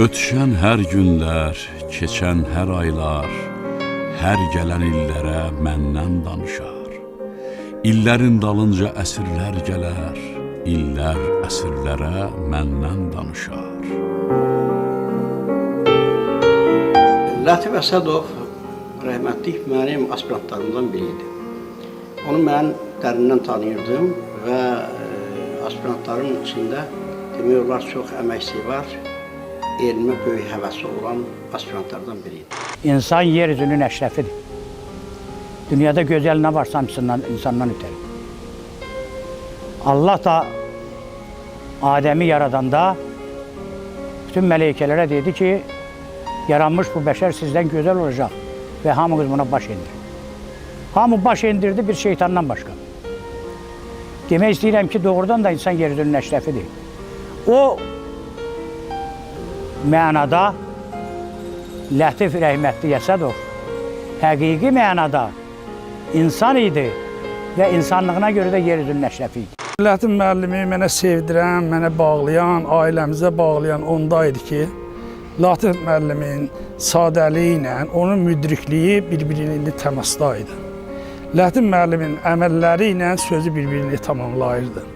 Ötüşən hər günlər, keçən hər aylar, hər gələn illərə məndən danışar. İllərin dalınca əsrlər gələr, illər əsrlərə məndən danışar. Latif Əsədov rəhmətlik mənim aspirantlarımdan biriydi. Onu mən dərindən tanıyırdım və aspirantların içində demək olar çox əməksi var. Elmə böyük həvəsi olan aspirantlardan biriydi. İnsan yer üzünün əşrəfidir. Dünyada gözəl nə varsa insandan ötəri. Allah da Adəmi yaradanda bütün mələkələrə dedi ki, yaranmış bu bəşər sizdən gözəl olacaq və hamınız buna baş indir. Hamı baş indirdi bir şeytandan başqa. Demək istəyirəm ki, doğrudan da insan yer üzünün əşrəfidir. O mənada Latif rəhmətli Əsədov həqiqi mənada insan idi və insanlığına görə də yer üzünün əşrəfi idi. Latif müəllimi mənə sevdirən, mənə bağlayan, ailəmizə bağlayan onda idi ki, Latif müəllimin sadəliyi ilə onun müdrikliyi bir-birini təmaslayırdı. Latif müəllimin əməlləri ilə sözü bir-birini tamamlayırdı.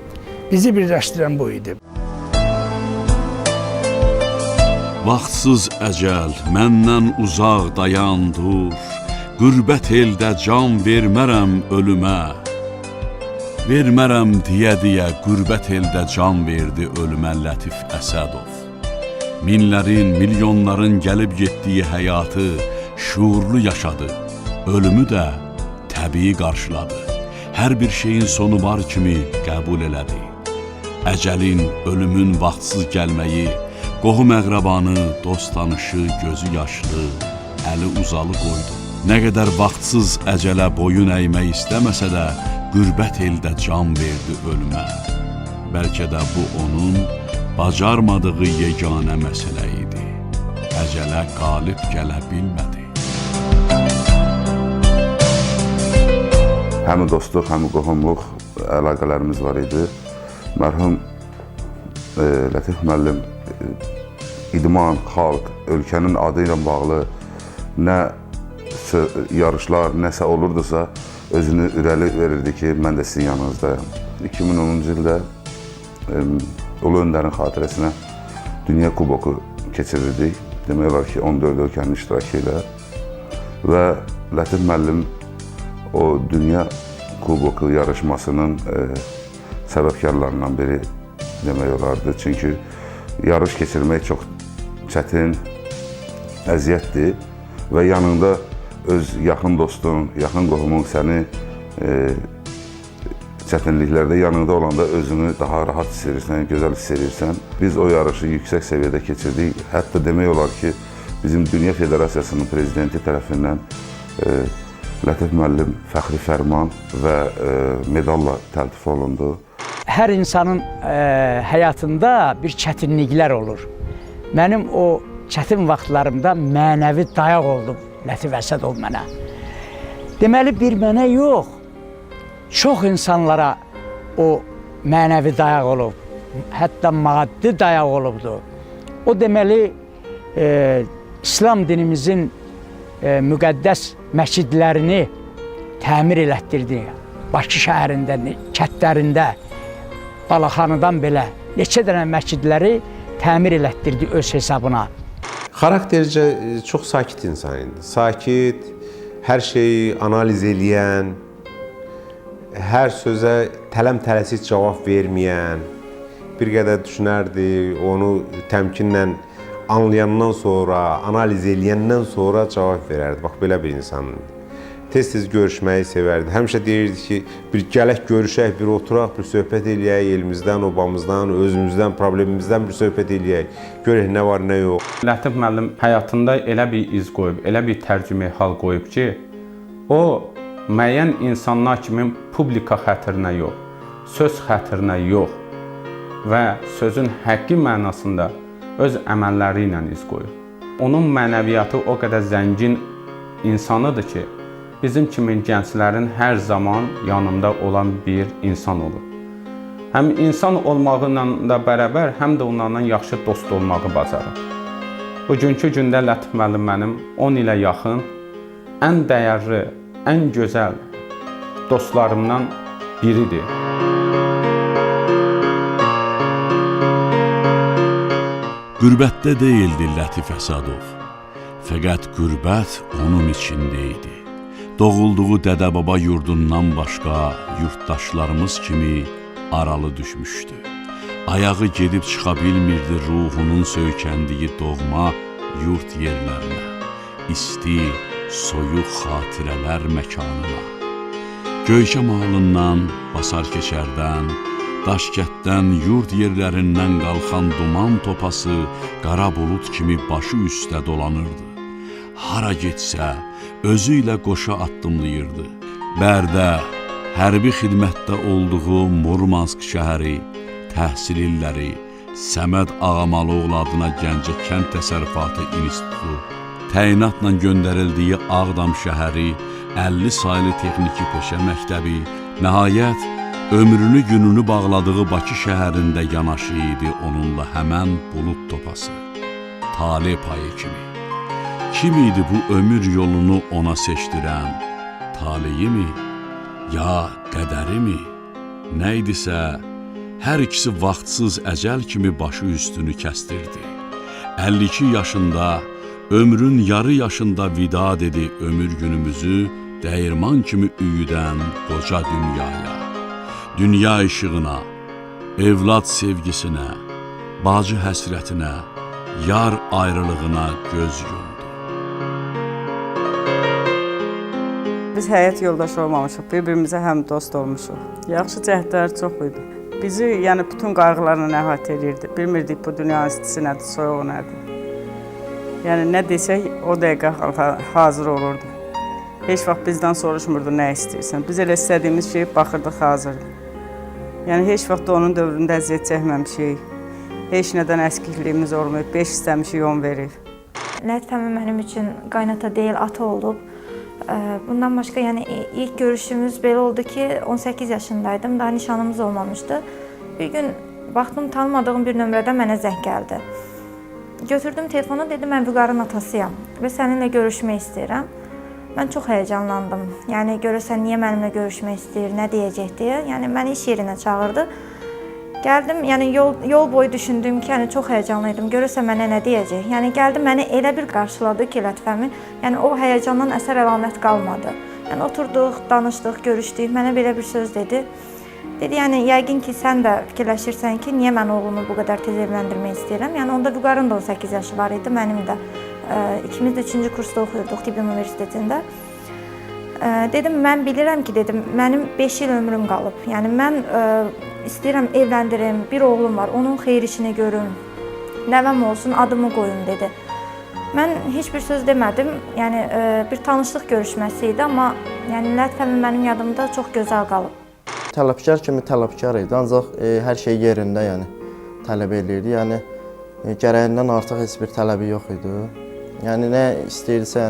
Bizi birləşdirən bu idi. Vaxtsız əcəl məndən uzaq dayan dur, qürbət eldə can vermərəm ölümə. Vermərəm deyə qürbət eldə can verdi ölümə Latif Əsədov. Minlərin, milyonların gəlib getdiyi həyatı şuurlu yaşadı, ölümü də təbii qarşıladı. Hər bir şeyin sonu var kimi qəbul elədi. Əcəlin, ölümün vaxtsız gəlməyi, qohum əqrabanı, dost tanışı, gözü yaşlı, əli uzalı qoydu. Nə qədər vaxtsız əcələ boyun əymək istəməsə də, qürbət eldə can verdi ölümə. Bəlkə də bu onun bacarmadığı yeganə məsələ idi. Əcələ qalib gələ bilmədi. Həm dostluq, həm qohumluq əlaqələrimiz var idi. Mərhum Latif müəllim idman, xalq, ölkənin adı ilə bağlı nə yarışlar, nəsə olurdusa, özünü irəli verirdi ki, mən də sizin yanınızdayım. 2010-cu ildə Ulu Öndərin xatirəsinə Dünya Kuboku keçirirdik. Demək olar ki, 14 ölkənin iştirakı ilə. Və Latif müəllim o Dünya Kuboku yarışmasının səbəbkarlarından biri demək olardı. Çünki yarış keçirmək çox çətin, əziyyətdir və yanında öz yaxın dostun, yaxın qohumun səni çətinliklərdə yanında olanda özünü daha rahat hiss edirsən, gözəl hiss edirsən. Biz o yarışı yüksək səviyyədə keçirdik. Hətta demək olar ki, bizim Dünya Federasiyasının prezidenti tərəfindən Latif müəllim fəxri fərman və medalla təltif olundu. Hər insanın həyatında bir çətinliklər olur. Mənim o çətin vaxtlarımda mənəvi dayaq oldu Latif Əsədov mənə. Deməli, bir mənə yox, çox insanlara o mənəvi dayaq olub, hətta maddi dayaq olubdur. O deməli, İslam dinimizin müqəddəs məscidlərini təmir elətdirdi. Bakı şəhərində, kətlərində, Balaxanıdan belə neçə dənə məscidləri təmir elətdirdi öz hesabına. Xaraktercə çox sakit insan idi. Sakit, hər şeyi analiz eləyən, hər sözə tələm-tələsik cavab verməyən, bir qədər düşünərdi, onu təmkinlə anlayandan sonra, analiz eləyəndən sonra cavab verərdi. Bax, belə bir insandır. Tez-tez görüşməyi sevərdi. Həmişə deyirdi ki, bir gələk görüşək, bir oturaq, bir söhbət eləyək, elimizdən, obamızdan, özümüzdən, problemimizdən bir söhbət eləyək, görək nə var, nə yox. Latif müəllim həyatında elə bir iz qoyub, elə bir tərcümə hal qoyub ki, o müəyyən insanlar kimi publika xətrinə yox, söz xətrinə yox və sözün həqqi mənasında öz əməlləri ilə iz qoyub. Onun mənəviyyatı o qədər zəngin insanıdır ki, bizim kimi gənclərin hər zaman yanında olan bir insan olur. Həm insan olmağıyla da bərabər, həm də onlarla yaxşı dost olmağı bacarır. Bugünkü gündə Lətif müəllim mənim 10 ilə yaxın ən dəyərli, ən gözəl dostlarımdan biridir. Qürbətdə deyildi Lətif Əsədov. Fəqət qürbət onun içində idi. Doğulduğu dədə-baba yurdundan başqa yurtdaşlarımız kimi aralı düşmüşdü. Ayağı gedib çıxa bilmirdi ruhunun söykəndiyi doğma yurt yerlərinə, isti, soyuq xatirələr məkanına. Göyçə malından, basar keçərdən, daşkətdən, yurt yerlərindən qalxan duman topası qara bulud kimi başı üstə dolanırdı. Hara getsə, özü ilə qoşa addımlayırdı. Bərdə, hərbi xidmətdə olduğu Murmansk şəhəri, təhsil illəri, Səməd Ağamalıoğlu adına Gəncə Kənd Təsərrüfatı İnstitutu, təyinatla göndərildiyi Ağdam şəhəri, 50 saylı texniki peşə məktəbi, nəhayət, ömrünü gününü bağladığı Bakı şəhərində yanaşı idi onunla həmən bulud topası, tale payı kimi. Kim idi bu ömür yolunu ona seçdirən? Taleyi mi? Ya qədəri mi? Nə idisə, hər ikisi vaxtsız əcəl kimi başı üstünü kəstirdi. 52 yaşında, ömrün yarı yaşında vida dedi ömür günümüzü dəyirman kimi üyüdən qoca dünyaya. Dünya işığına, evlad sevgisinə, bacı həsrətinə, yar ayrılığına göz yumdu. Biz həyat yoldaşı olmamışıq, bir-birimizə həm dost olmuşuq. Yaxşı cəhdləri çox idi. Bizi bütün qayğılarla əhatə edirdi. Bilmirdik bu dünyanın istisi nədir, soyuğu nədir. Nə desək, o dəqiqə hazır olurdu. Heç vaxt bizdən soruşmurdu nə istəyirsən. Biz elə istədiyimiz şeyi baxırdıq hazırdı. Heç vaxt onun dövründə əziyyət çəkməmişik. Heç nədən əskikliyimiz olmayıb, 5 istəmişik, 10 verib. Lətif əmi mənim üçün qaynata deyil, ata olub. Bundan başqa ilk görüşümüz belə oldu ki, 18 yaşındaydım, daha nişanımız olmamışdı. Bir gün baxdım, tanımadığım bir nömrədən mənə zəng gəldi. Götürdüm telefonu, dedim mən Vüqarın atasıyam və səninlə görüşmək istəyirəm. Mən çox həyəcanlandım. Görəsən niyə mənimlə görüşmək istəyir, nə deyəcək deyə. Məni iş yerinə çağırdı. Gəldim, yol boyu düşündüm ki, çox həyəcanlıydım. Görəsən mənə nə deyəcək. Gəldi, məni elə bir qarşıladı ki, Lətif əmi, o həyəcandan əsər əlamət qalmadı. Oturduq, danışdıq, görüşdük, mənə belə bir söz dedi. Dedi, yəqin ki, sən də fikirləşirsən ki, niyə mən oğlumu bu qədər tez evləndirmək istəyirəm. Onda Vüqarın da 18 yaşı var idi, mənim də. İkimiz də 3-cü kursda oxuyurduq Tibb Universitetində. Dedim, mən bilirəm ki, dedim, mənim 5 il ömrüm qalıb. Mən istəyirəm evləndirim, bir oğlum var, onun xeyir işini görüm, nəvəm olsun, adımı qoyun, dedi. Mən heç bir söz demədim, bir tanışlıq görüşməsi idi, amma Lətif əmi mənim yadımda çox gözəl qalıb. Tələbkar kimi tələbkar idi, ancaq hər şey yerində tələb edirdi. Gərəyindən artıq heç bir tələbi yox idi. Nə istəyirsə,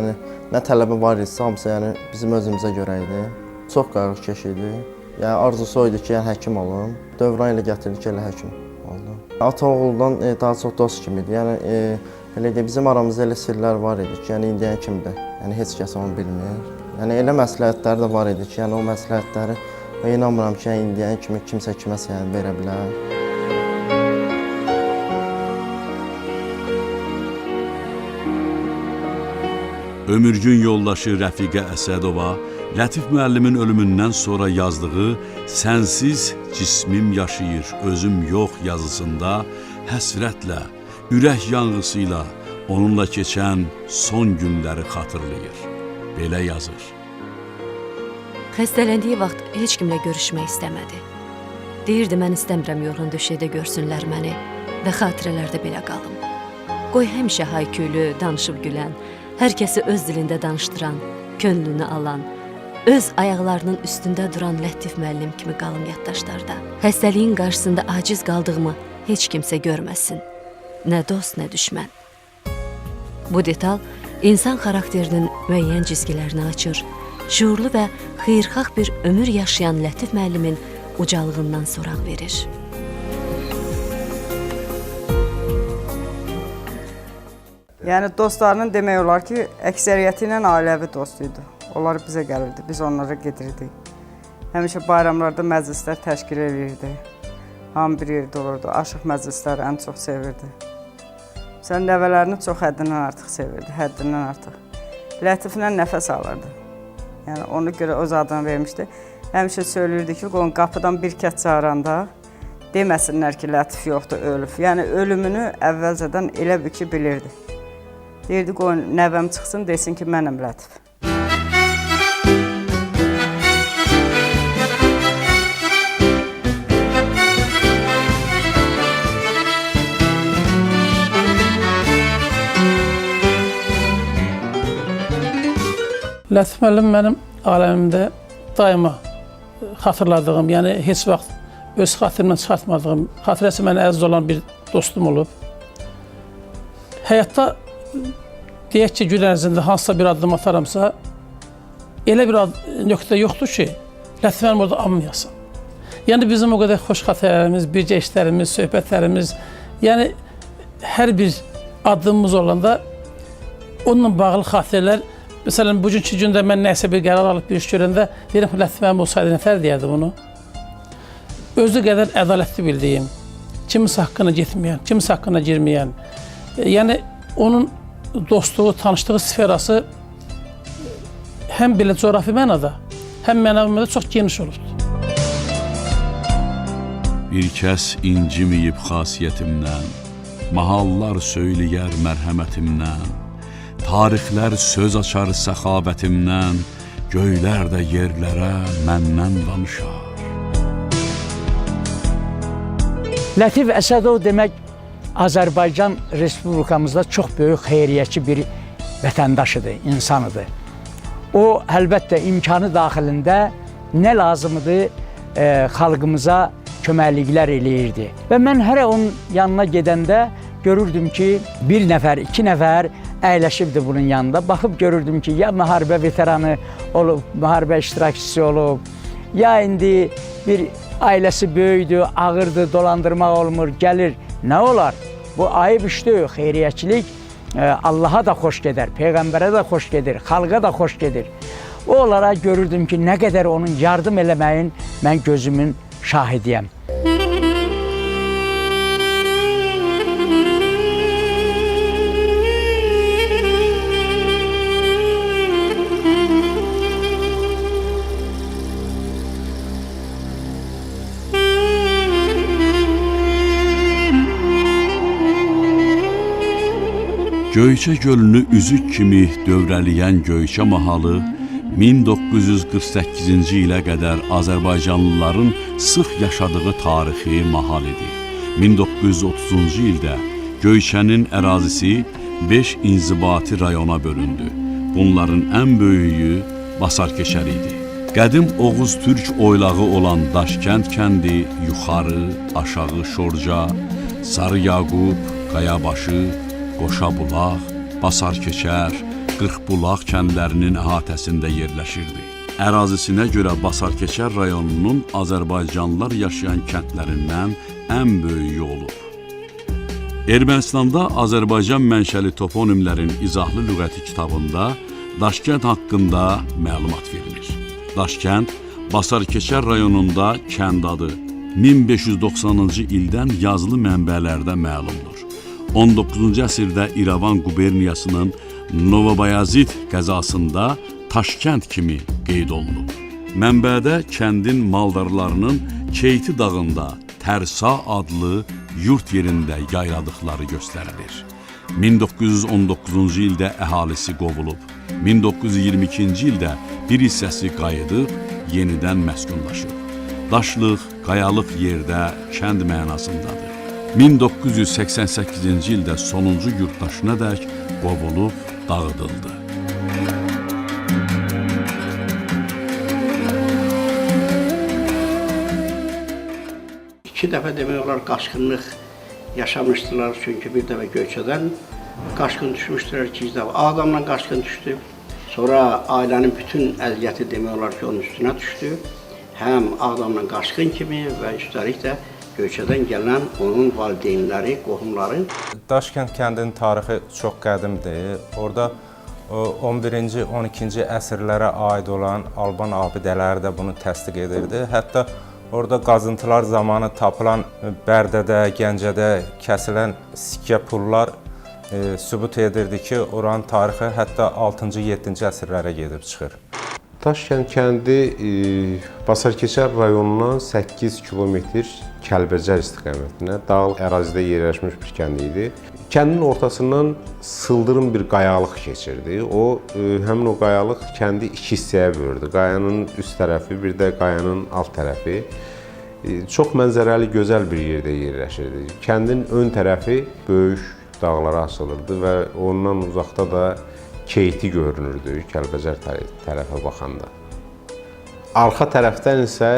nə tələbi var idisə, hamısı bizim özümüzə görə idi. Çox qarışkeş idi. Arzusu idi ki, həkim olum. Dövran ilə gətirdi ki, elə həkim oldum. Ata oğuldan daha çox dost kimi idi. Bizim aramızda elə sirlər var idi ki, indiyən kimi də heç kəs onu bilmir. Elə məsləhətləri də var idi ki, o məsləhətləri inanmıram ki, indiyən kimi kimsə kiməsə verə bilər. Ömürgün yoldaşı Rəfiqə Əsədova Lətif müəllimin ölümündən sonra yazdığı "Sənsiz cismim yaşayır, özüm yox" yazısında həsrətlə, ürək yanğısı ilə onunla keçən son günləri xatırlayır. Belə yazır. Xəstələndiyi vaxt heç kimlə görüşmək istəmədi. Deyirdi, mən istəmirəm yorğun döşədə görsünlər məni və xatirələrdə belə qalım. Qoy həmişə hayküylü, danışıb gülən, hər kəsi öz dilində danışdıran, könlünü alan, öz ayaqlarının üstündə duran Lətif müəllim kimi qalım yaddaşlarda. Xəstəliyin qarşısında aciz qaldığımı heç kimsə görməsin. Nə dost, nə düşmən. Bu detal insan xarakterinin müəyyən cizgilərini açır, şuurlu və xeyirxah bir ömür yaşayan Lətif müəllimin ucalığından soraq verir. Yəni dostlarının demək olar ki, əksəriyyəti ilə ailəvi dost idi. Onlar bizə gəlirdi, biz onlara gedirdik. Həmişə bayramlarda məclislər təşkil edirdi. Hamı bir yerdə olurdu. Aşıq məclisləri ən çox sevirdi. Sən nəvələrini çox həddindən artıq sevirdi, həddindən artıq. Lətiflə nəfəs alırdı. Yəni ona görə öz adını vermişdi. Həmişə söylürdü ki, qoyun qapıdan bir kət çağıranda deməsinlər ki, Lətif yoxdur, ölüb. Yəni ölümünü əvvəlcədən elə bir ki, bilirdi. Deyirdi, qoyun nəvəm çıxsın, desin ki, mənəm Lətif. Lətif müəllim mənim aləmimdə daima xatırladığım, yəni heç vaxt öz xatirimdən çıxartmadığım, xatirəsi mənə əziz olan bir dostum olub. Həyatda deyək ki, gün ərzində hansısa bir addım ataramsa, elə bir nöqtə yoxdur ki, Lətif mənim orada anmayasın. Yəni bizim o qədər xoş xatirələrimiz, bircə işlərimiz, söhbətlərimiz, yəni hər bir addımımız olanda onunla bağlı xatirələr. Məsələn, bugünkü gündə mən nəsə bir qərar alıb bir iş görəndə deyirəm ki, Lətif mənim olsaydı nətər deyərdi bunu. Özü qədər ədalətli bildiyim, kimisə haqqına getməyən, kimisə haqqına girməyən, yəni onun dostluğu, tanışlığı sferası həm belə coğrafi mənada, həm mənəvi mənada çox geniş olubdur. Bir kəs inciməyib xasiyyətimdən, mahallar söyləyər mərhəmətimdən, tarixlər söz açar səxavətimdən, göylər də yerlərə məndən danışar. Lətif Əsədov demək, Azərbaycan Respublikamızda çox böyük xeyriyyəçi bir vətəndaşıdır, insanıdır. O, əlbəttə, imkanı daxilində nə lazımdır xalqımıza köməkliklər eləyirdi. Və mən hələ onun yanına gedəndə görürdüm ki, bir nəfər, iki nəfər əyləşibdi bunun yanında. Baxıb görürdüm ki, ya müharibə veteranı olub, müharibə iştirakçısı olub, ya indi bir ailəsi böyüdür, ağırdır, dolandırmaq olmur, gəlir. Nə olar? Bu ayıb işdir, xeyriyyəçilik Allaha da xoş gedər, Peyğəmbərə də xoş gedir, xalqa da xoş gedir. O olaraq görürdüm ki, nə qədər onun yardım eləməyin mən gözümün şahidiyəm. Göyçə gölünü üzük kimi dövrəliyən Göyçə mahalı 1948-ci ilə qədər Azərbaycanlıların sıx yaşadığı tarixi mahal idi. 1930-cu ildə Göyçənin ərazisi 5 inzibati rayona bölündü. Bunların ən böyüyü Basarkeşər idi. Qədim Oğuz Türk oylağı olan Daşkənd kəndi yuxarı, aşağı Şorca, Sarı Yaqub, Qayabaşı, Qoşabulaq, Basarkeşər, Qırxbulaq kəndlərinin əhatəsində yerləşirdi. Ərazisinə görə Basarkeşər rayonunun Azərbaycanlılar yaşayan kəndlərindən ən böyüyü olub. Ermənistanda Azərbaycan mənşəli toponimlərin izahlı lüğəti kitabında Daşkənd haqqında məlumat verilir. Daşkənd, Basarkeşər rayonunda kənd adı 1590-cı ildən yazılı mənbələrdə məlumdur. 19-cu əsrdə İrəvan quberniyasının Novobayazid qəzasında Daşkənd kimi qeyd olunub. Mənbədə kəndin maldarlarının Keyti dağında Tərsa adlı yurt yerində yayladıqları göstərilir. 1919-cu ildə əhalisi qovulub. 1922-ci ildə bir hissəsi qayıdıb, yenidən məskunlaşıb. Daşlıq, qayalıq yerdə kənd mənasındadır. 1988-ci ildə sonuncu yurttaşına dək qovulub dağıdıldı. İki dəfə demək olar qaçqınlıq yaşamışdılar, çünki bir dəfə Göyçədən qaçqın düşmüşdülər, iki dəfə Ağdamdan qaçqın düşdü. Sonra ailənin bütün əziyyəti demək olar ki, onun üstünə düşdü. Həm Ağdamdan qaçqın kimi və üstəlik də Göyçədən gələn onun valideynləri, qohumları. Daşkənd kəndinin tarixi çox qədimdir. Orada 11-ci, 12-ci əsrlərə aid olan Alban abidələri də bunu təsdiq edirdi. Hətta orada qazıntılar zamanı tapılan Bərdədə, Gəncədə kəsilən sikkə pullar sübut edirdi ki, oranın tarixi hətta 6-cı, 7-ci əsrlərə gedib çıxır. Daşkənd kəndi Basarkeçər rayonundan 8 kilometr Kəlbəcər istiqamətinə dağlıq ərazidə yerləşmiş bir kənd idi. Kəndin ortasından sıldırım bir qayalıq keçirdi. O, həmin o qayalıq kəndi iki hissəyə böldü. Qayanın üst tərəfi, bir də qayanın alt tərəfi. Çox mənzərəli, gözəl bir yerdə yerləşirdi. Kəndin ön tərəfi böyük dağlara açılırdı və ondan uzaqda da Keyti görünürdü Kəlbəcər tərəfə baxanda. Arxa tərəfdən isə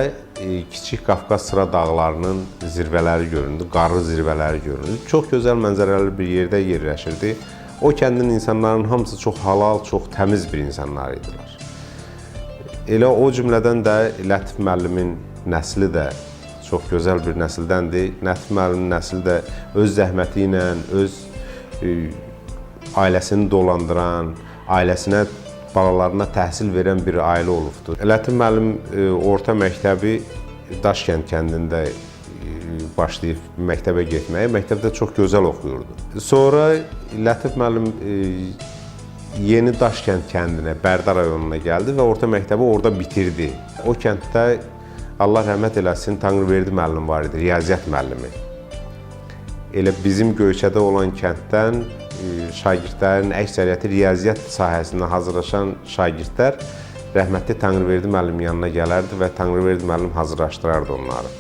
Kiçik Qafqaz sıra dağlarının zirvələri göründü, qarlı zirvələri göründü. Çox gözəl mənzərəli bir yerdə yerləşirdi. O kəndin insanların hamısı çox halal, çox təmiz bir insanlar idilər. Elə o cümlədən də Lətif müəllimin nəsli də çox gözəl bir nəsildəndir. Lətif müəllimin nəsli də öz zəhməti ilə, öz ailəsini dolandıran, ailəsinə, balalarına təhsil verən bir ailə olubdur. Lətif müəllim orta məktəbi Daşkənd kəndində başlayıb məktəbə getməyə, məktəbdə çox gözəl oxuyurdu. Sonra Lətif müəllim yeni Daşkənd kəndinə, Bərdə rayonuna gəldi və orta məktəbi orada bitirdi. O kənddə Allah rəhmət eləsin, Tanrıverdi müəllim var idi, riyaziyyat müəllimi. Elə bizim Göyçədə olan kənddən şagirdlərin əksəriyyəti riyaziyyat sahəsində hazırlaşan şagirdlər rəhmətli Tanrıverdi müəllim yanına gələrdi və Tanrıverdi müəllim hazırlaşdırardı onları.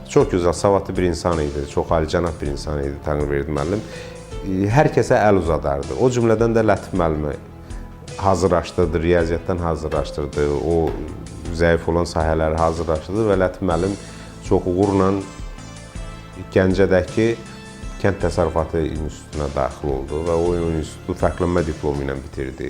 Çox gözəl, savadlı bir insan idi, çox alicənab bir insan idi Tanrıverdi müəllim. Hər kəsə əl uzadardı. O cümlədən də Lətif müəllimi hazırlaşdırdı, riyaziyyatdan hazırlaşdırdı, o zəif olan sahələri hazırlaşdırdı və Lətif müəllim çox uğurla Gəncədəki Kənd Təsərrüfatı İnstitutuna daxil oldu və o institutu fərqlənmə diplomu ilə bitirdi.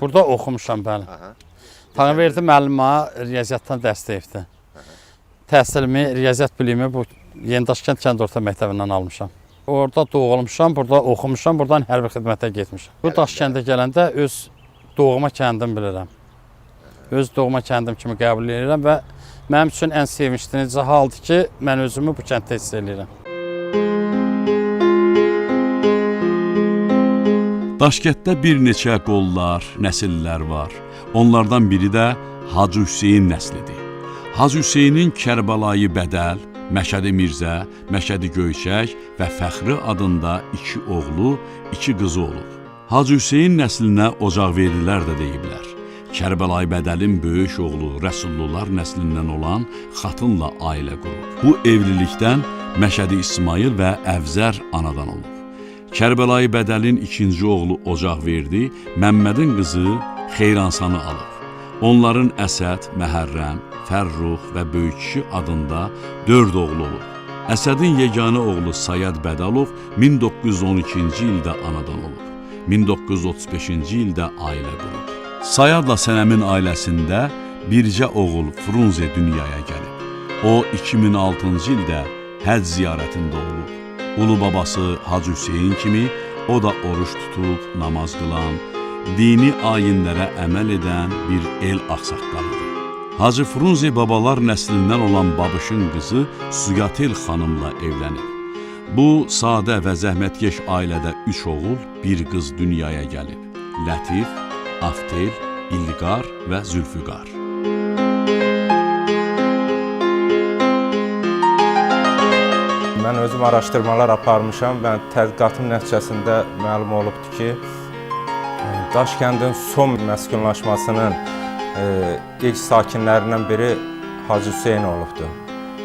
Burada oxumuşam, bəli. Tanrıverdi müəllim mənə riyaziyyatdan dəstəkdir. Təhsilimi, riyaziyyat bilimi bu Yeni Daşkənd kənd orta məktəbindən almışam. Orada doğulmuşam, burada oxumuşam, buradan hərbi xidmətə getmişəm. Bu Daşkəndə gələndə öz doğma kəndim bilirəm. Öz doğma kəndim kimi qəbul edirəm və mənim üçün ən sevinçlinici haldır ki, mən özümü bu kənddə hiss edirəm. Daşkənddə bir neçə qollar, nəsillər var. Onlardan biri də Hacı Hüseyin nəslidir. Hacı Hüseynin Kərbəlayı Bədəl, Məşədi Mirzə, Məşədi Göyçək və Fəxri adında 2 oğlu, 2 qızı olub. Hacı Hüseyin nəslinə ocaqverlilər də deyiblər. Kərbəlayı Bədəlin böyük oğlu Rəsullular nəslindən olan xatınla ailə qurub. Bu evlilikdən Məşədi İsmail və Əvzər anadan olub. Kərbəlayı Bədəlin 2-ci oğlu Ocaqverdi Məmmədin qızı Xeyransanı alıb. Onların Əsəd, Məhərrəm, Fərrux və Böyük kişi adında 4 oğlu olub. Əsədin yeganə oğlu Sayad Bədalov 1912-ci ildə anadan olub. 1935-ci ildə ailə qurub. Sayadla Sənəmin ailəsində bircə oğul Frunze dünyaya gəlib. O 2006-cı ildə həcc ziyarətində olub. Ulu babası Hacı Hüseyin kimi o da oruç tutub, namaz qılan, dini ayinlərə əməl edən bir el ağsaqqalıdır. Hacı Frunze babalar nəslindən olan Babışın qızı Suyatel xanımla evlənib. Bu, sadə və zəhmətkeş ailədə 3 oğul, 1 qız dünyaya gəlib. Lətif, Aftel, İlqar və Zülfüqar. Mən özüm araşdırmalar aparmışam və tədqiqatım nəticəsində məlum olubdur ki, Daşkəndin son məskunlaşmasının ilk sakinlərindən biri Hacı Hüseyin olubdur.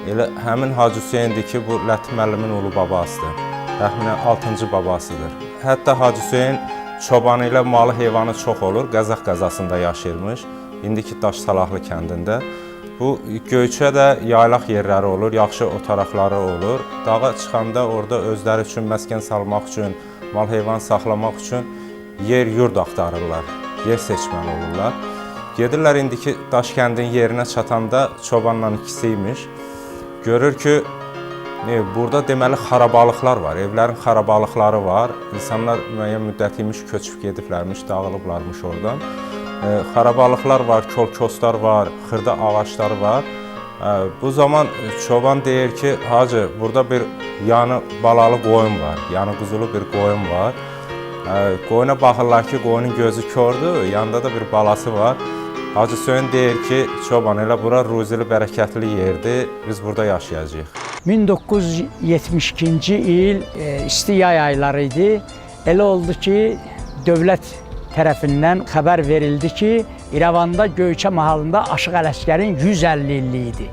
Elə həmin Hacı Hüseyindir ki, bu Lətif müəllimin ulu babasıdır. Təxminən 6-cı babasıdır. Hətta Hacı Hüseyin çobanı ilə malı heyvanı çox olur, Qəzaq qəzasında yaşayırmış. İndiki Daş Salahlı kəndində. Bu Göyçədə yaylaq yerləri olur, yaxşı otaraqları olur. Dağa çıxanda orada özləri üçün məskən salmaq üçün, mal heyvan saxlamaq üçün yer yurd axtarırlar, yer seçməli olurlar. Gedirlər indiki Daşkəndin yerinə çatanda çobanla ikisi imiş. Görür ki, burada deməli xarabalıqlar var, evlərin xarabalıqları var. İnsanlar müəyyən müddət imiş köçüb gediblərmiş, dağılıblarmış oradan. Xarabalıqlar var, kol-koslar var, xırda ağaçlar var. Bu zaman çoban deyir ki, hacı, burada bir yanı balalı qoyun var, yanı quzulu bir qoyun var. Qoyuna baxırlar ki, qoyunun gözü kördür, yanında da bir balası var. Hacı Hüseyin deyir ki, çoban, elə bura ruzili, bərəkətli yerdir, biz burada yaşayacağıq. 1972-ci il isti yay ayları idi. Elə oldu ki, dövlət tərəfindən xəbər verildi ki, İrəvanda Göyçə mahalında Aşıq Ələsgərin 150 illiyi idi.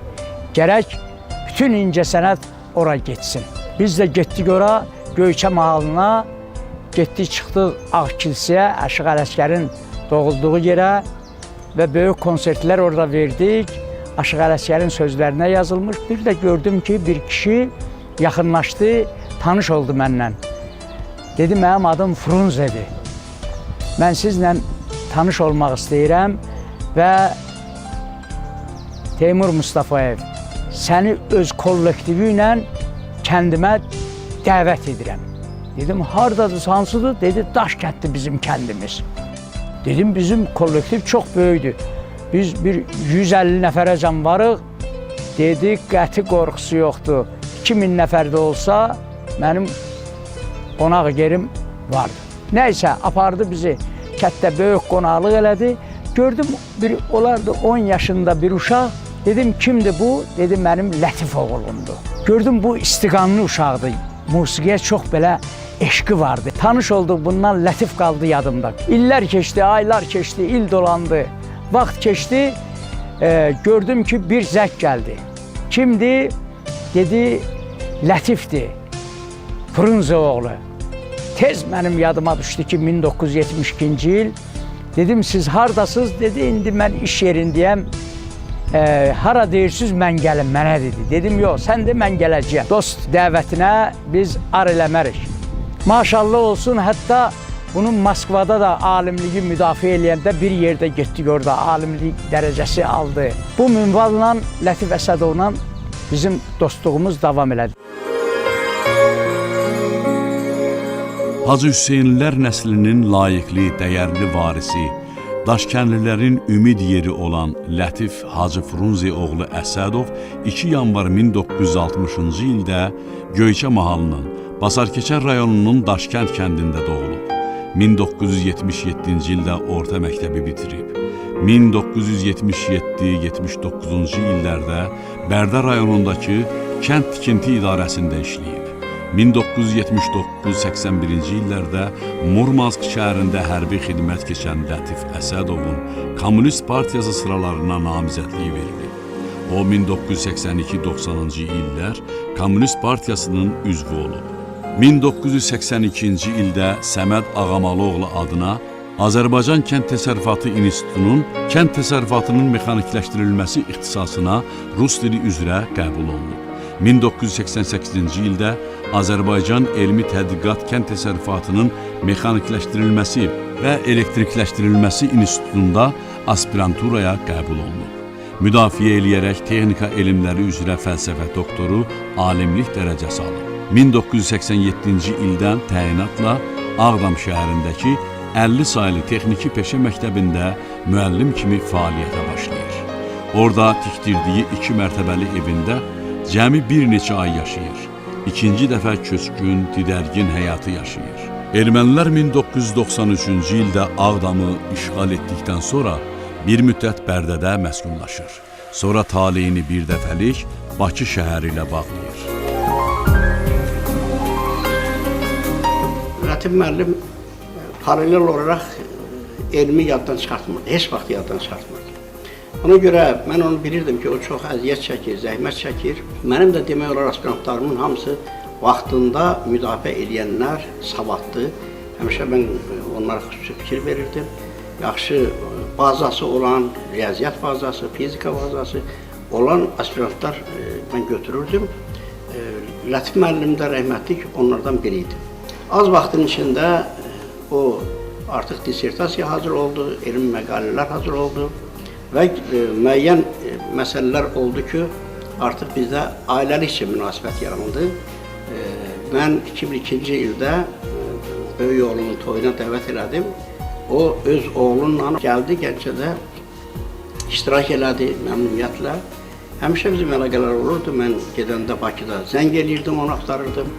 Gərək bütün incəsənət ora getsin. Biz də getdik ora, Göyçə mahalına, getdik çıxdıq Ağ kilsəyə, Aşıq Ələsgərin doğulduğu yerə və böyük konsertlər orada verdik. Aşıq Ələsgərin sözlərinə yazılmış. Bir də gördüm ki, bir kişi yaxınlaşdı, tanış oldu mənlə. Dedi, mənim adım Frunzedir. Mən sizlə tanış olmaq istəyirəm və Teymur Mustafayev, səni öz kollektivi ilə kəndimə dəvət edirəm. Dedim, haradadır, hansıdır? Dedi, Daşkənddir bizim kəndimiz. Dedim, bizim kollektiv çox böyükdür. Biz bir 150 nəfərəcən varıq. Dedi, qəti qorxusu yoxdur. 2000 nəfər də olsa, mənim qonaq yerim vardı. Nəysə, apardı bizi, kətdə böyük qonaqlıq elədi. Gördüm, olardı 10 yaşında bir uşaq. Dedim, kimdir bu? Dedi, mənim Lətif oğlumdur. Gördüm, bu istiqanlı uşaqdır. Musiqiyə çox belə eşqi vardı. Tanış olduq, bundan Lətif qaldı yadımda. İllər keçdi, aylar keçdi, il dolandı. Vaxt keçdi, gördüm ki, bir zəng gəldi. Kimdir? Dedi, Lətifdir, Frunze oğlu. Tez mənim yadıma düşdü ki, 1972-ci il. Dedim, siz hardasınız? Dedi, indi mən iş yerindəyəm. Hara deyirsiniz, mən gəlin, mənə dedi. Dedim, yox, sən de mən gələcəyəm. Dost dəvətinə biz ar eləmərik. Maşallah olsun, hətta bunun Moskvada da alimliyi müdafiə eləyəndə bir yerdə getdik orada, alimlik dərəcəsi aldı. Bu minvalla Lətif Əsədovla bizim dostluğumuz davam elədi. Hacı Hüseynlilər nəslinin layiqli, dəyərli varisi, Daşkənlilərin ümid yeri olan Lətif Hacı Frunze oğlu Əsədov 2 yanvar 1960-cı ildə Göyçə mahalının Basarkeçər rayonunun Daşkənd kəndində doğulub. 1977-ci ildə orta məktəbi bitirib. 1977-79-cu illərdə Bərdə rayonundakı kənd tikinti idarəsində işləyib. 1979-81-ci illərdə Murmansk şəhərində hərbi xidmət keçən Lətif Əsədovun Kommunist Partiyası sıralarına namizədliyi verilib. O, 1982-90-cı illər Kommunist Partiyasının üzvü olub. 1982-ci ildə Səməd Ağamalıoğlu adına Azərbaycan Kənd Təsərrüfatı İnstitutunun kənd təsərrüfatının mexanikləşdirilməsi ixtisasına rus dili üzrə qəbul olunub. 1988-ci ildə Azərbaycan Elmi Tədqiqat Kənd Təsərrüfatının mexanikləşdirilməsi və elektrikləşdirilməsi İnstitutunda aspiranturaya qəbul olunub. Müdafiə eləyərək texnika elmləri üzrə fəlsəfə doktoru, alimlik dərəcəsi alıb. 1987-ci ildən təyinatla Ağdam şəhərindəki 50 saylı texniki peşə məktəbində müəllim kimi fəaliyyətə başlayır. Orada tikdirdiyi 2 mərtəbəli evində cəmi bir neçə ay yaşayır. İkinci dəfə köçkün, didərgin həyatı yaşayır. Ermənilər 1993-cü ildə Ağdamı işğal etdikdən sonra bir müddət Bərdədə məskunlaşır. Sonra taleyini bir dəfəlik Bakı şəhəri ilə bağlayır. Lətif müəllim paralel olaraq elmi yaddan çıxartmırdı, heç vaxt yaddan çıxartmırdı. Ona görə mən onu bilirdim ki, o çox əziyyət çəkir, zəhmət çəkir. Mənim də demək olar aspirantlarımın hamısı vaxtında müdafiə edənlər, savadlı. Həmişə mən onlara xüsusi fikir verirdim. Yaxşı bazası olan, riyaziyyat bazası, fizika bazası olan aspirantlar mən götürürdüm. Lətif müəllim də rəhmətlik onlardan biri idi. Az vaxtın içində o artıq dissertasiya hazır oldu, elmi məqalələr hazır oldu və müəyyən məsələlər oldu ki, artıq bizdə ailəlik üçün münasibət yarandı. Mən 2002-ci ildə böyük oğlumun toyuna dəvət elədim. O öz oğlunla gəldi, Gəncədə iştirak elədi məmnuniyyətlə. Həmişə bizim əlaqələr olurdu. Mən gedəndə Bakıda zəng eləyirdim, onu axtarırdım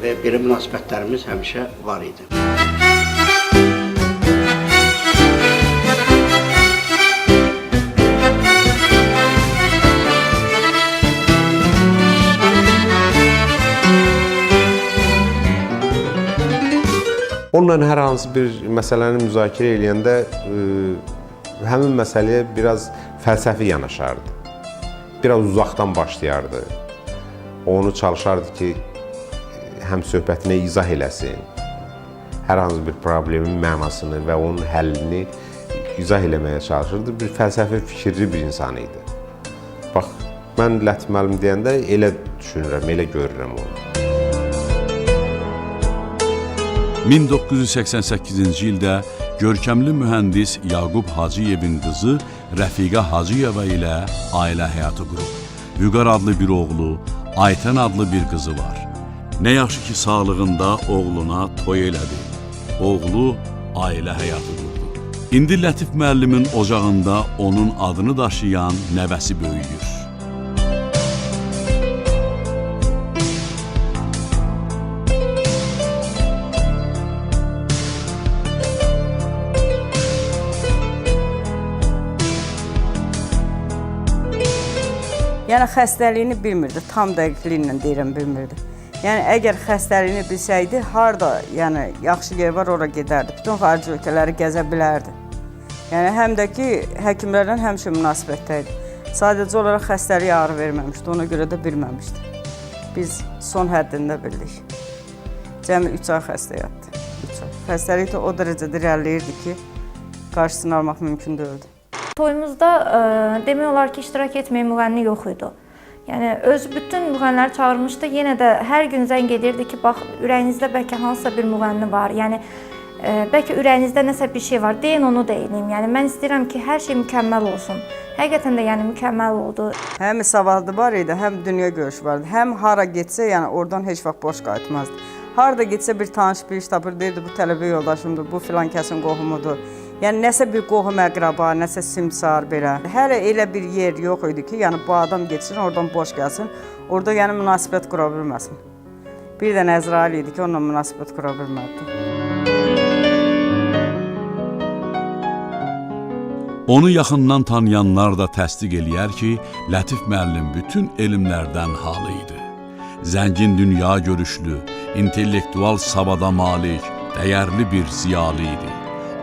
və belə münasibətlərimiz həmişə var idi. Onunla hər hansı bir məsələni müzakirə eləyəndə həmin məsələyə biraz fəlsəfi yanaşardı. Biraz uzaqdan başlayardı. Onu çalışardı ki, həm söhbətinə izah eləsin, hər hansı bir problemin mənasını və onun həllini izah eləməyə çalışırdı. Bir fəlsəfi fikirli bir insan idi. Bax, mən Lətif müəllim deyəndə elə düşünürəm, elə görürəm onu. 1988-ci ildə görkəmli mühəndis Yaqub Hacıyevin qızı Rəfiqə Hacıyeva ilə ailə həyatı qurub. Vüqar adlı bir oğlu, Aytən adlı bir qızı var. Nə yaxşı ki, sağlığında oğluna toy elədi. Oğlu ailə həyatı qurdu. İndi Lətif müəllimin ocağında onun adını daşıyan nəvəsi böyüyür. Yəni xəstəliyini bilmirdi, tam dəqiqliklə deyirəm bilmirdi. Yəni əgər xəstəliyini bilsəydi, harda yəni yaxşı yer var, ora gedərdi. Bütün xarici ölkələri gəzə bilərdi. Yəni həm də ki, həkimlərlə həmişə münasibətdə idi. Sadəcə olaraq xəstəliyə ağrı verməmişdi, ona görə də bilməmişdi. Biz son həddində bildik. Cəmi 3 ay xəstə yatdı. 3 ay. Xəstəlik də o dərəcədə irəliləyirdi ki, qarşısını almaq mümkün deyildi. Toyumuzda demək olar ki, iştirak etməyən müğənni yox idi. Yəni öz bütün müğənniləri çağırmışdı. Yenə də hər gün zəng edirdi ki, bax ürəyinizdə bəlkə hansısa bir müğənni var. Yəni bəlkə ürəyinizdə nəsə bir şey var. Deyin onu da eləyim. Yəni mən istəyirəm ki, hər şey mükəmməl olsun. Həqiqətən də yəni mükəmməl oldu. Həm savadı var idi, həm dünya görüşü vardı. Həm hara getsə, yəni oradan heç vaxt boş qayıtmazdı. Harda getsə bir tanış bir iş tapır, deyirdi bu tələbə yoldaşımdır, bu filan kəsin qohumudur. Yəni nəsə bir qohum əqraba, nəsə simsar belə. Hələ elə bir yer yox idi ki, yəni bu adam getsin, oradan boş gəlsin, orada yəni münasibət qura bilməsin. Bir də Əzrail idi ki, onunla münasibət qura bilmədi. Onu yaxından tanıyanlar da təsdiq eləyər ki, Lətif müəllim bütün elmlərdən halı idi. Zəngin dünya görüşlü, intellektual savada malik, dəyərli bir ziyalı idi.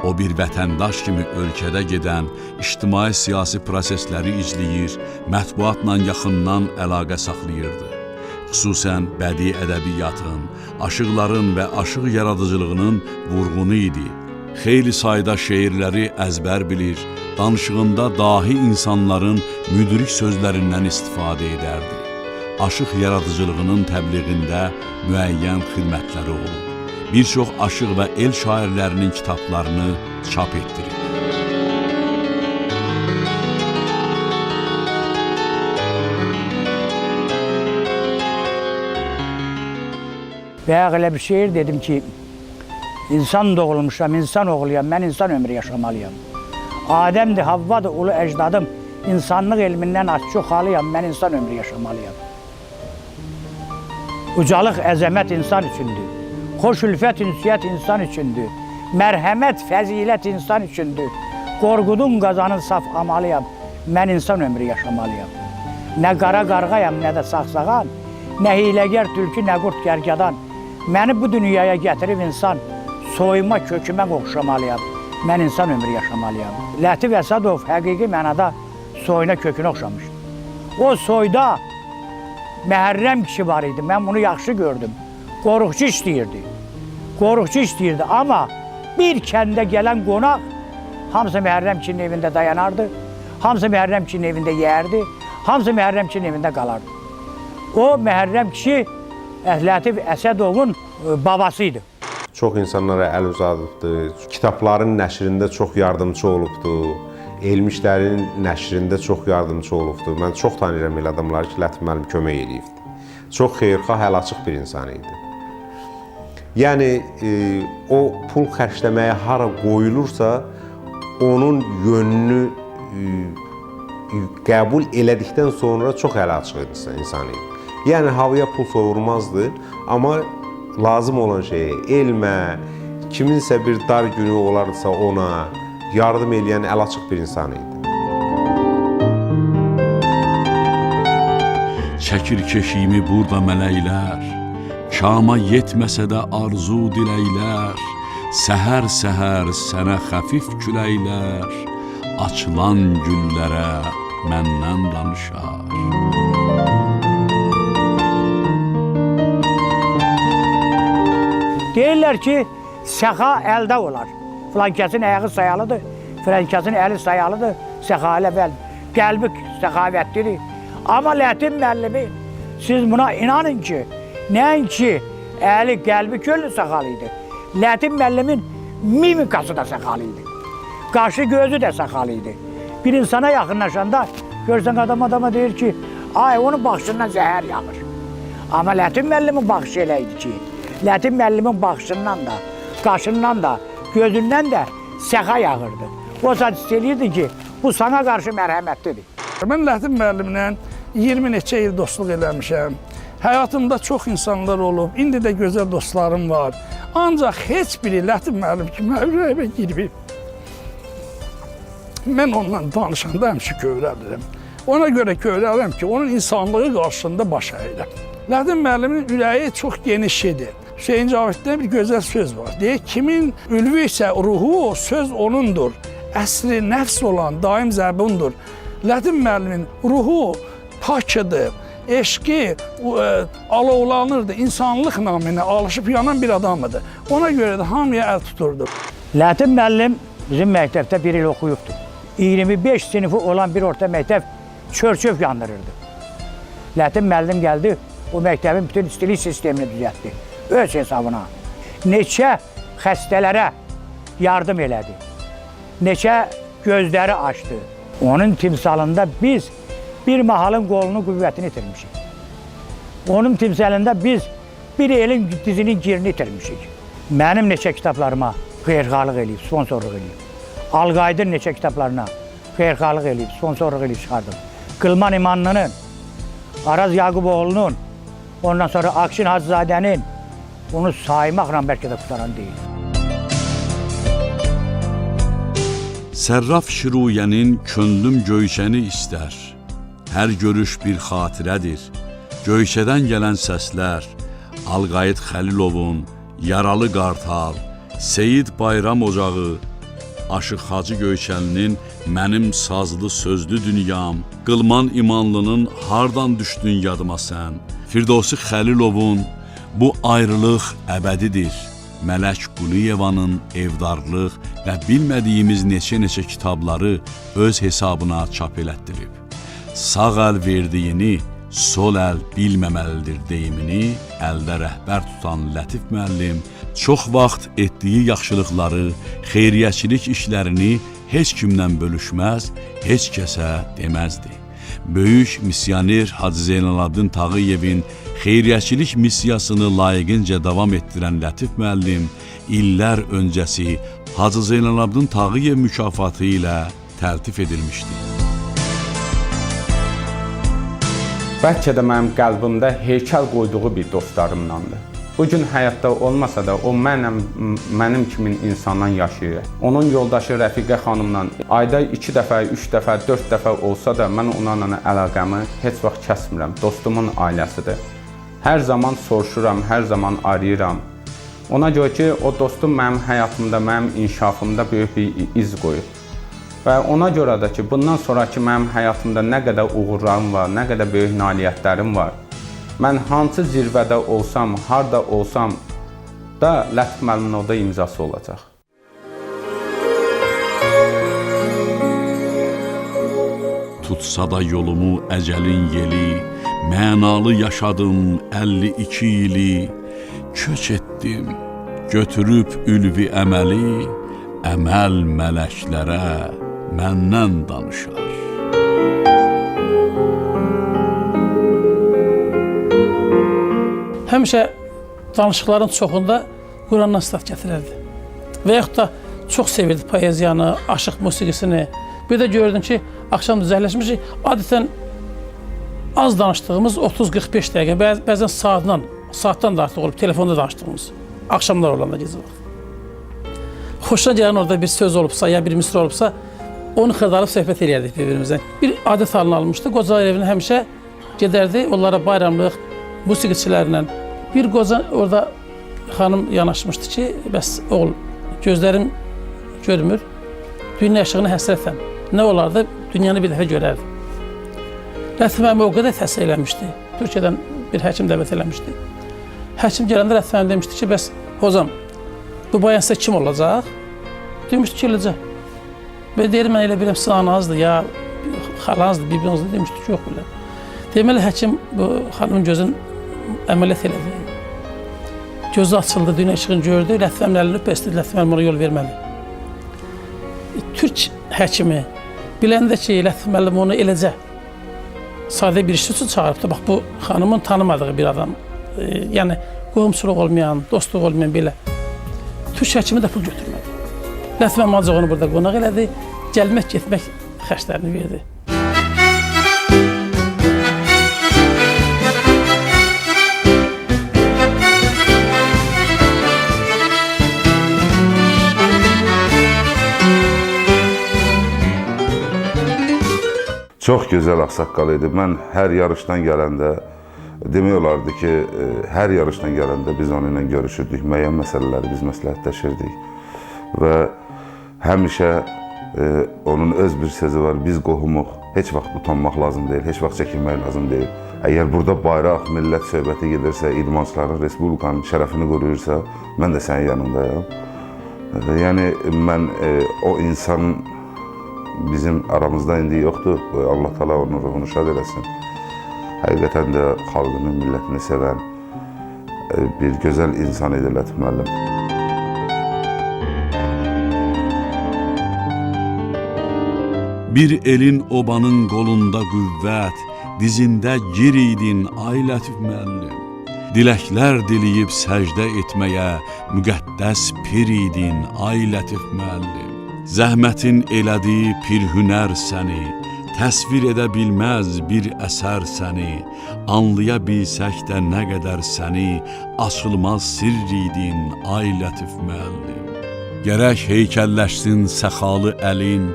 O bir vətəndaş kimi ölkədə gedən ictimai-siyasi prosesləri izləyir, mətbuatla yaxından əlaqə saxlayırdı. Xüsusən bədii ədəbiyyatın, aşıqların və aşıq yaradıcılığının vurğunu idi. Xeyli sayda şeirləri əzbər bilir, danışığında dahi insanların müdrik sözlərindən istifadə edərdi. Aşıq yaradıcılığının təbliğində müəyyən xidmətləri olub. Bir çox aşıq və el şairlərinin kitablarını çap etdirir. Bayaq elə bir şeir dedim ki, insan doğulmuşam, insan oğluyam, mən insan ömrü yaşamalıyam. Adəmdir, Havvadır, ulu əcdadım, insanlıq elmindən az-çox xalıyam, mən insan ömrü yaşamalıyam. Ucalıq, əzəmət insan üçündür. Xoş ülfət, ünsiyyət insan üçündür. Mərhəmət, fəzilət insan üçündür. Qorqudun qazanın saf amalıyam. Mən insan ömrü yaşamalıyam. Nə qara qarğayam, nə də sağsağan, nə hiləgər tülkü, nə qurt gərgədan. Məni bu dünyaya gətirib insan, soyuma, kökümə oxşamalıyam. Mən insan ömrü yaşamalıyam. Lətif Əsədov həqiqi mənada soyuna, kökünə oxşamışdı. O soyda Məhərrəm kişi var idi, mən bunu yaxşı gördüm. Qoruqçu işləyirdi. Qoruqçu işləyirdi, amma bir kəndə gələn qonaq hamısı Məhərrəm kişinin evində dayanardı, hamısı Məhərrəm kişinin evində yeyərdi, hamısı Məhərrəm kişinin evində qalardı. O Məhərrəm kişi Lətif Əsədovun babası idi. çox insanlara əl uzadıbdır. Kitabların nəşrində çox yardımcı olubdur. Elmi işlərin nəşrində çox yardımcı olubdur. Mən çox tanıyıram elə adamları ki, Lətif müəllim kömək eləyibdir. Çox xeyirxah, əl-açıq bir insan idi. Yəni, o pul xərcləməyə hara qoyulursa, onun yönünü qəbul elədikdən sonra çox əl-açıq insan idi. Yəni, havaya pul sovurmazdı, amma lazım olan şeyə, elmə, kiminsə bir dar günü olardısa ona yardım eləyən əl-açıq bir insan idi. Çəkir keşiyimi burada mələklər, kama yetməsə də arzu diləklər, səhər-səhər sənə xəfif küləklər, açılan güllərə məndən danışar. Deyirlər ki, səxa əldə olar. Filankəsin ayağı sayalıdır, filankəsin əli sayalıdır, səxa ilə qəlbi səxavətlidir. Amma Lətif müəllimi, siz buna inanın ki, nəinki əli, qəlbi köllü səxalı idi. Lətif müəllimin mimikası da səxalı idi. Qaşı gözü də səxalı idi. Bir insana yaxınlaşanda görsən adama deyir ki, ay onun baxışından zəhər yağır. Amma Lətif müəllimin baxışı elə idi ki, Lətif müəllimin baxışından da, qaşından da, gözündən də səxa yağırdı. O saat istəyirdi ki, bu sana qarşı mərhəmətlidir. Mən Lətif müəllimlə 20 neçə il dostluq eləmişəm. Həyatımda çox insanlar olub, indi də gözəl dostlarım var. Ancaq heç biri Lətif müəllim kimi ürəyimə girməyib. Mən onunla danışanda həmişə kövrəlirəm. Ona görə kövrəlirəm ki, onun insanlığı qarşısında baş əyirəm. Lətif müəllimin ürəyi çox genişdir. Hüseyin Caviddə bir gözəl söz var. Deyir, kimin ülvü isə ruhu, söz onundur. Əsri nəfs olan daim zəbundur. Lətif müəllimin ruhu pakıdır, eşqi alovlanırdı, insanlıq naminə alışıb yanan bir adamıdır. Ona görə də hamıya əl tuturdu. Lətif müəllim bizim məktəbdə bir il oxuyubdur. 25 sinifi olan bir orta məktəb çör-çöp yandırırdı. Lətif müəllim gəldi, o məktəbin bütün istilik sistemini düzəltdi. Öz hesabına. Neçə xəstələrə yardım elədi. Neçə gözləri açdı. Onun timsalında biz bir mahalın qolunu, qüvvətini itirmişik. Onun timsalında biz bir elin dizinin girini itirmişik. Mənim neçə kitablarıma xeyirxalıq eləyib, sponsorluq eləyib. Alqaydın neçə kitablarına xeyirxalıq eləyib, sponsorluq eləyib çıxardım. Qılman İmanlının, Araz Yaquboğlu'nun, ondan sonra Akşin Hacızadənin, onu saymaqla bəlkə də qutaran deyil. Sərraf Şiruyənin könlüm göyçəni istər. Hər görüş bir xatirədir. Göyçədən gələn səslər, Alqayıt Xəlilovun, Yaralı Qartal, Seyid Bayram Ocağı, Aşıq Hacı Göyçəlinin Mənim sazlı sözlü dünyam, Qılman İmanlının Hardan düşdün yadıma sən, Firdovsi Xəlilovun Bu ayrılıq əbədidir, Mələk Quliyevanın Evdarlıq və bilmədiyimiz neçə-neçə kitabları öz hesabına çap elətdirib. Sağ əl verdiyini, sol əl bilməməlidir deyimini əldə rəhbər tutan Lətif müəllim çox vaxt etdiyi yaxşılıqları, xeyriyyəçilik işlərini heç kimdən bölüşməz, heç kəsə deməzdi. Böyük missioner Hacı Zeynalabdin Tağıyevin xeyriyyəçilik missiyasını layiqincə davam etdirən Lətif müəllim illər öncəsi Hacı Zeynalabdin Tağıyev mükafatı ilə təltif edilmişdi. Bəlkə də mənim qəlbimdə heykəl qoyduğu bir dostlarımdandır. Bugün həyatda olmasa da o mənim kimin insandan yaşayır. Onun yoldaşı Rəfiqə xanımla ayda 2 dəfə, 3 dəfə, 4 dəfə olsa da mən onlarla əlaqəmi heç vaxt kəsmirəm. Dostumun ailəsidir. Hər zaman soruşuram, hər zaman arayıram. Ona görə ki, o dostum mənim həyatımda, mənim inkişafımda böyük bir iz qoyur. Və ona görə də ki, bundan sonraki mənim həyatımda nə qədər uğurlarım var, nə qədər böyük nailiyyətlərim var. Mən hansı zirvədə olsam, harda olsam da Lətif müəllimin orada imzası olacaq. Tutsa da yolumu əcəlin yeli, mənalı yaşadım 52 ili, köç etdim, götürüb ülvi əməli, əməl mələklərə məndən danışar. Həmişə danışıqların çoxunda Qurandan sitat gətirərdi. Və yaxud da çox sevirdi poeziyanı, aşıq musiqisini. Bir də gördüm ki, axşam düzəlləşmişik, adətən az danışdığımız 30-45 dəqiqə, bəzən saatdan da artıq olub, telefonda danışdığımız, axşamlar olanda gecə vaxt. Xoşuna gələn orada bir söz olubsa, ya bir misra olubsa, onu xırdalıb söhbət eləyərdik bir-birimizdən. Bir adət halını almışdı, qocalar evinə həmişə gedərdi, onlara bayramlıq, musiqiçilərlə. Bir qoca orada xanım yanaşmışdı ki, bəs oğul, gözlərim görmür, dünya işığını həsrətəm. Nə olardı, dünyanı bir dəfə görərdi. Lətif müəllim o qədər təsir eləmişdi. Türkiyədən bir həkim dəvət eləmişdi. Həkim gələndə Lətif müəllim demişdi ki, bəs hocam, bu bayan sizə kim olacaq? Demişdi ki, eləcə. Və deyir, mən elə biləm, sizin ananızdır, ya xalanızdır, bibinizdir, demişdi ki, yox belə. Deməli, həkim bu xanımın gözün əməliyyat elədi. Gözü açıldı, dünya işığını gördü, Lətif müəllim əlini öpə istedi, Lətif müəllim ona yol verməli. Türk həkimi biləndə ki, Lətif müəllim onu eləcə sadə bir iş üçün çağırıbdı. Bax, bu xanımın tanımadığı bir adam, yəni qohumçuluq olmayan, dostluq olmayan belə. Türk həkimi də pul götürmədi. Lətif müəllim ancaq onu burada qonaq elədi, gəlmək, getmək xərclərini verdi. Çox gözəl ağsaqqal idi. Mən hər yarışdan gələndə demək olardı ki, hər yarışdan gələndə biz onunla görüşürdük, müəyyən məsələləri biz məsləhətləşirdik. Və həmişə onun öz bir sözü var, biz qohumuq, heç vaxt utanmaq lazım deyil, heç vaxt çəkinmək lazım deyil. Əgər burada bayraq, millət söhbəti gedirsə, idmançıların, respublikanın şərəfini qoruyursa, mən də sənin yanındayam. Yəni, mən o insan bizim aramızda indi yoxdur. Allah Teala onun ruhunu şad eləsin. Həqiqətən də xalqını, millətini sevən bir gözəl insan idi Lətif müəllim. Bir elin obanın qolunda qüvvət, dizində gir idin ay Lətif müəllim. Diləklər diləyib səcdə etməyə müqəddəs pir idin ay Lətif müəllim. Zəhmətin elədiyi pirhünər səni, təsvir edə bilməz bir əsər səni, anlaya bilsək də nə qədər səni, açılmaz sirr idin ay Lətif müəllim. Gərək heykəlləşsin səxalı əlin,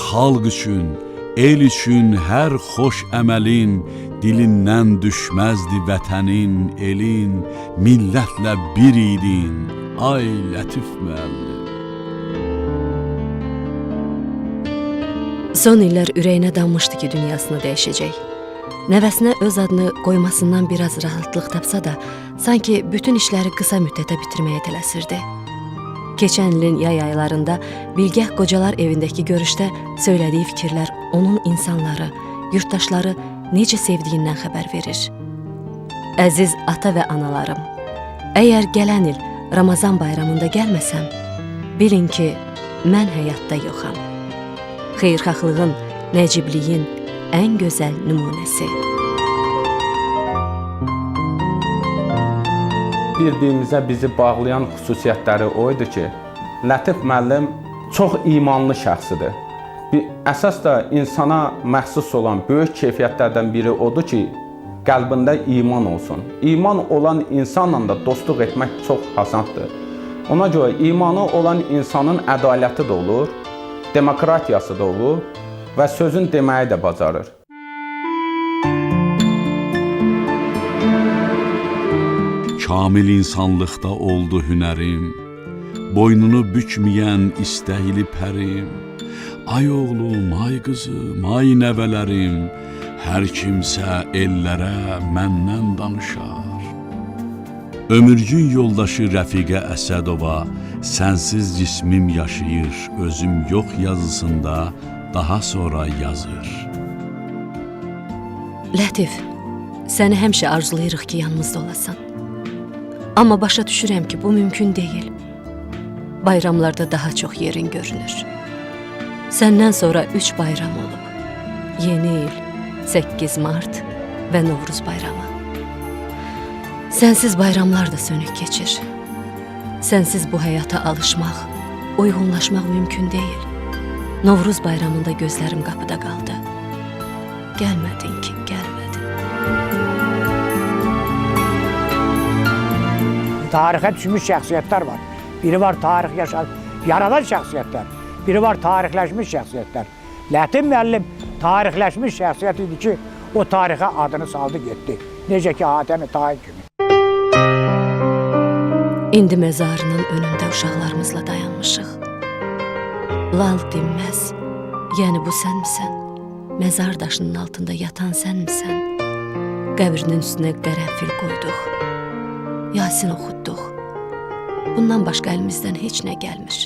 xalq üçün, el üçün hər xoş əməlin, dilindən düşməzdi vətənin, elin, millətlə bir idin ay Lətif müəllim. Son illər ürəyinə danmışdı ki, dünyasını dəyişəcək. Nəvəsinə öz adını qoymasından biraz rahatlıq tapsa da, sanki bütün işləri qısa müddətə bitirməyə tələsirdi. Keçən ilin yay aylarında Bilgəh Qocalar evindəki görüşdə söylədiyi fikirlər onun insanları, yurttaşları necə sevdiyindən xəbər verir. Əziz ata və analarım, əgər gələn il Ramazan bayramında gəlməsəm, bilin ki, mən həyatda yoxam. Xeyirxahlığın, nəcibliyin ən gözəl nümunəsi. Bir-birimizə bizi bağlayan xüsusiyyətləri o idi ki, Lətif müəllim çox imanlı şəxsidir. Əsas da insana məxsus olan böyük keyfiyyətlərdən biri odur ki, qəlbində iman olsun. İman olan insanla da dostluq etmək çox asandır. Ona görə imanı olan insanın ədaləti də olur, demokratiyası da olur və sözün deməyi də bacarır. Kamil insanlıqda oldu hünərim, boynunu bükməyən istəkli pərim. Ay oğlum, ay qızım, ay nəvələrim, hər kimsə ellərə məndən danışar. Ömürgün yoldaşı Rəfiqə Əsədova Sənsiz cismim yaşayır, özüm yox yazısında daha sonra yazır. Lətif, səni həmişə arzulayırıq ki, yanımızda olasan. Amma başa düşürəm ki, bu mümkün deyil. bayramlarda daha çox yerin görünür. Səndən sonra 3 bayram olub. Yeni il, 8 mart və Novruz bayramı. Sənsiz bayramlar da sönük keçir. Sənsiz bu həyata alışmaq, uyğunlaşmaq mümkün deyil. Novruz bayramında gözlərim qapıda qaldı. Gəlmədin ki, gəlmədin. Tarixə düşmüş şəxsiyyətlər var. Biri var tarix yaradan şəxsiyyətlər, biri var tarixləşmiş şəxsiyyətlər. Lətif müəllim tarixləşmiş şəxsiyyət idi ki, o tarixə adını saldı getdi. Necə ki, Hatəmi Tayin kimi. İndi məzarının önündə uşaqlarımızla dayanmışıq. Lal dinməz, yəni bu sənmisən? Məzar daşının altında yatan sənmisən? Qəbrinin üstünə qərənfil qoyduq. Yasin oxutduq. Bundan başqa əlimizdən heç nə gəlmir.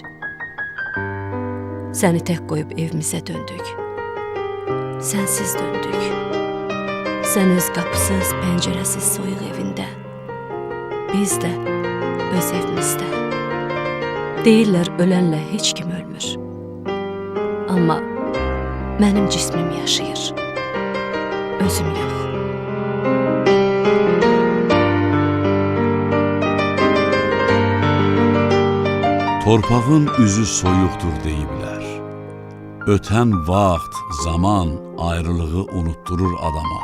Səni tək qoyub evimizə döndük. Sənsiz döndük. Sən öz qapısız, pəncərəsiz soyuq evində. Biz də öz evimizdə. Deyirlər, ölənlə heç kim ölmür. Amma mənim cismim yaşayır. Özüm yox. Torpağın üzü soyuqdur deyiblər. Ötən vaxt, zaman ayrılığı unutturur adama.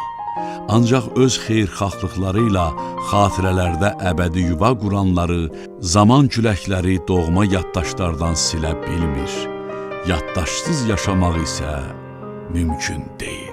Ancaq öz xeyirxahlıqları ilə xatirələrdə əbədi yuva quranları zaman küləkləri doğma yaddaşlardan silə bilmir. Yaddaşsız yaşamaq isə mümkün deyil.